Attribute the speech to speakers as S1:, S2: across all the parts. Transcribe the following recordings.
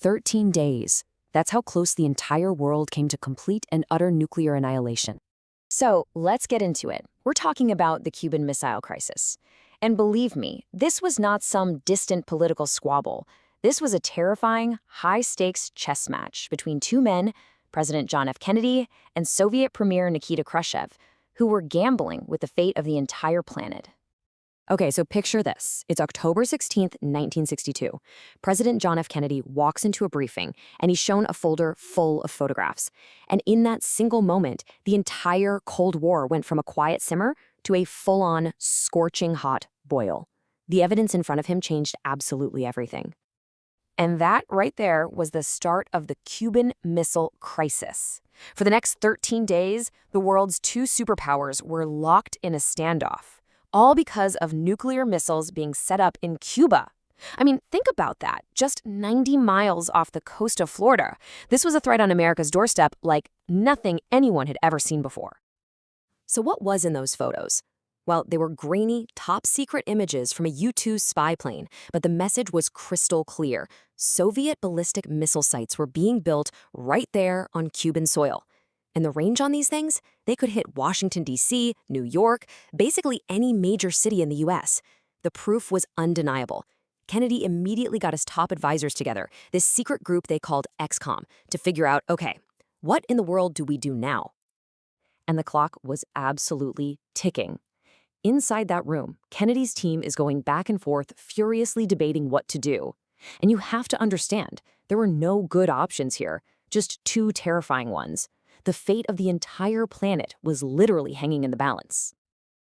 S1: 13 days. That's how close the entire world came to complete and utter nuclear annihilation. So let's get into it. We're talking about the Cuban Missile Crisis. And believe me, this was not some distant political squabble. This was a terrifying, high-stakes chess match between two men, President John F. Kennedy and Soviet Premier Nikita Khrushchev, who were gambling with the fate of the entire planet. Okay, so picture this. It's October 16th, 1962. President John F. Kennedy walks into a briefing, and he's shown a folder full of photographs. And in that single moment, the entire Cold War went from a quiet simmer to a full-on, scorching hot boil. The evidence in front of him changed absolutely everything. And that right there was the start of the Cuban Missile Crisis. For the next 13 days, the world's two superpowers were locked in a standoff, all because of nuclear missiles being set up in Cuba. I mean, think about that. Just 90 miles off the coast of Florida. This was a threat on America's doorstep like nothing anyone had ever seen before. So what was in those photos? Well, they were grainy, top-secret images from a U-2 spy plane, but the message was crystal clear. Soviet ballistic missile sites were being built right there on Cuban soil. And the range on these things? They could hit Washington, D.C., New York, basically any major city in the U.S. The proof was undeniable. Kennedy immediately got his top advisors together, this secret group they called XCOM, to figure out, okay, what in the world do we do now? And the clock was absolutely ticking. Inside that room, Kennedy's team is going back and forth, furiously debating what to do. And you have to understand, there were no good options here, just two terrifying ones. The fate of the entire planet was literally hanging in the balance.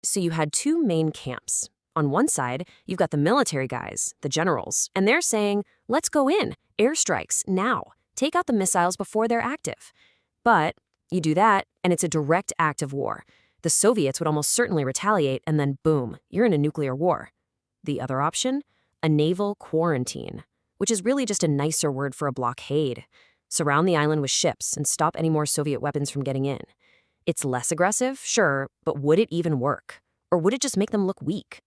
S1: So you had two main camps. On one side, you've got the military guys, the generals, and they're saying, let's go in, airstrikes, now. Take out the missiles before they're active. But you do that, and it's a direct act of war. The Soviets would almost certainly retaliate, and then boom, you're in a nuclear war. The other option? A naval quarantine, which is really just a nicer word for a blockade. Surround the island with ships and stop any more Soviet weapons from getting in. It's less aggressive, sure, but would it even work? Or would it just make them look weak?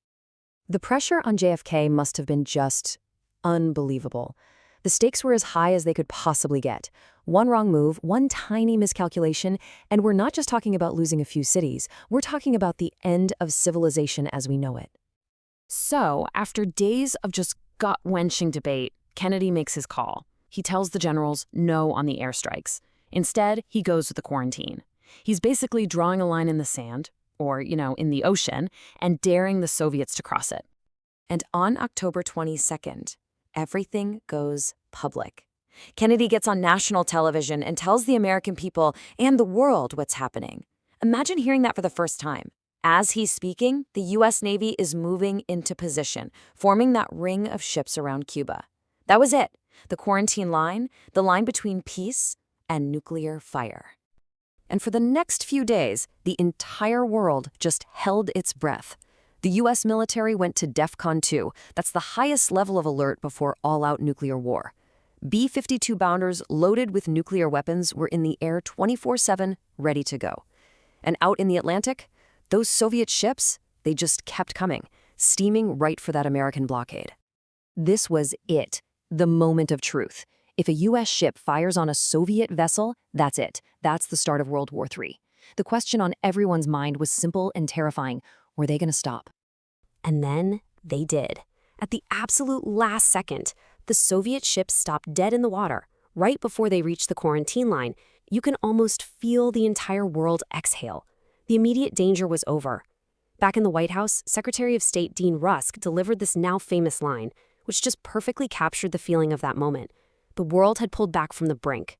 S1: The pressure on JFK must have been just unbelievable. The stakes were as high as they could possibly get. One wrong move, one tiny miscalculation, and we're not just talking about losing a few cities. We're talking about the end of civilization as we know it. So, after days of just gut-wrenching debate, Kennedy makes his call. He tells the generals no on the airstrikes. Instead, he goes with the quarantine. He's basically drawing a line in the sand, or, in the ocean, and daring the Soviets to cross it. And on October 22nd, everything goes public. Kennedy gets on national television and tells the American people and the world what's happening. Imagine hearing that for the first time. As he's speaking, the U.S. Navy is moving into position, forming that ring of ships around Cuba. That was it. The quarantine line, the line between peace and nuclear fire. And for the next few days, the entire world just held its breath. The U.S. military went to DEFCON 2. That's the highest level of alert before all-out nuclear war. B-52 bombers loaded with nuclear weapons were in the air 24/7, ready to go. And out in the Atlantic, those Soviet ships, they just kept coming, steaming right for that American blockade. This was it, the moment of truth. If a U.S. ship fires on a Soviet vessel, that's it. That's the start of World War III. The question on everyone's mind was simple and terrifying. Were they going to stop? And then they did. At the absolute last second, the Soviet ships stopped dead in the water. Right before they reached the quarantine line, you can almost feel the entire world exhale. The immediate danger was over. Back in the White House, Secretary of State Dean Rusk delivered this now famous line, which just perfectly captured the feeling of that moment. The world had pulled back from the brink.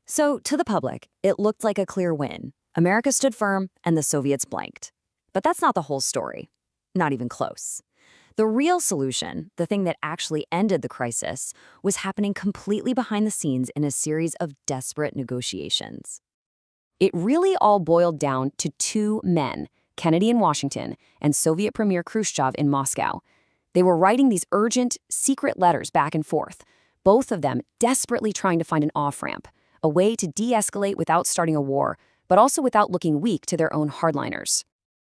S1: So, to the public, it looked like a clear win. America stood firm, and the Soviets blanked. But that's not the whole story. Not even close. The real solution, the thing that actually ended the crisis, was happening completely behind the scenes in a series of desperate negotiations. It really all boiled down to two men, Kennedy in Washington and Soviet Premier Khrushchev in Moscow. They were writing these urgent, secret letters back and forth, both of them desperately trying to find an off-ramp, a way to de-escalate without starting a war, but also without looking weak to their own hardliners.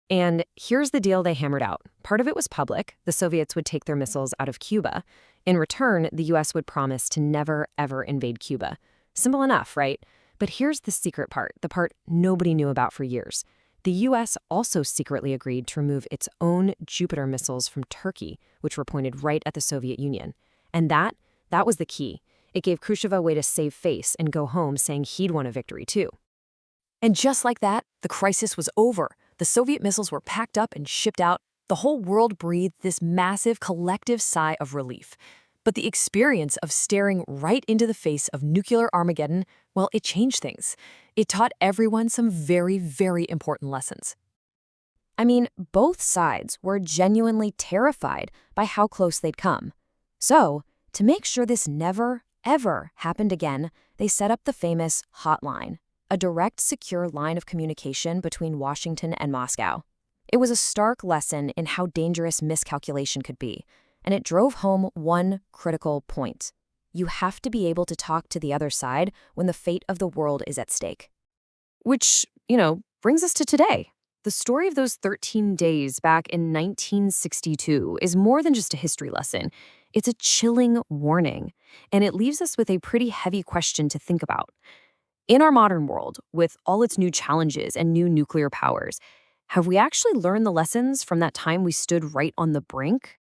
S1: And here's the deal they hammered out. Part of it was public. The Soviets would take their missiles out of Cuba. In return, the U.S. would promise to never, ever invade Cuba. Simple enough, right? But here's the secret part, the part nobody knew about for years. The U.S. also secretly agreed to remove its own Jupiter missiles from Turkey, which were pointed right at the Soviet Union. And that was the key. It gave Khrushchev a way to save face and go home saying he'd won a victory too. And just like that, the crisis was over. The Soviet missiles were packed up and shipped out. The whole world breathed this massive collective sigh of relief. But the experience of staring right into the face of nuclear Armageddon, well, it changed things. It taught everyone some very, very important lessons. I mean, both sides were genuinely terrified by how close they'd come. So, to make sure this never, ever happened again, they set up the famous hotline, a direct, secure line of communication between Washington and Moscow. It was a stark lesson in how dangerous miscalculation could be, and it drove home one critical point. You have to be able to talk to the other side when the fate of the world is at stake. Which, brings us to today. The story of those 13 days back in 1962 is more than just a history lesson. It's a chilling warning, and it leaves us with a pretty heavy question to think about. In our modern world, with all its new challenges and new nuclear powers, have we actually learned the lessons from that time we stood right on the brink?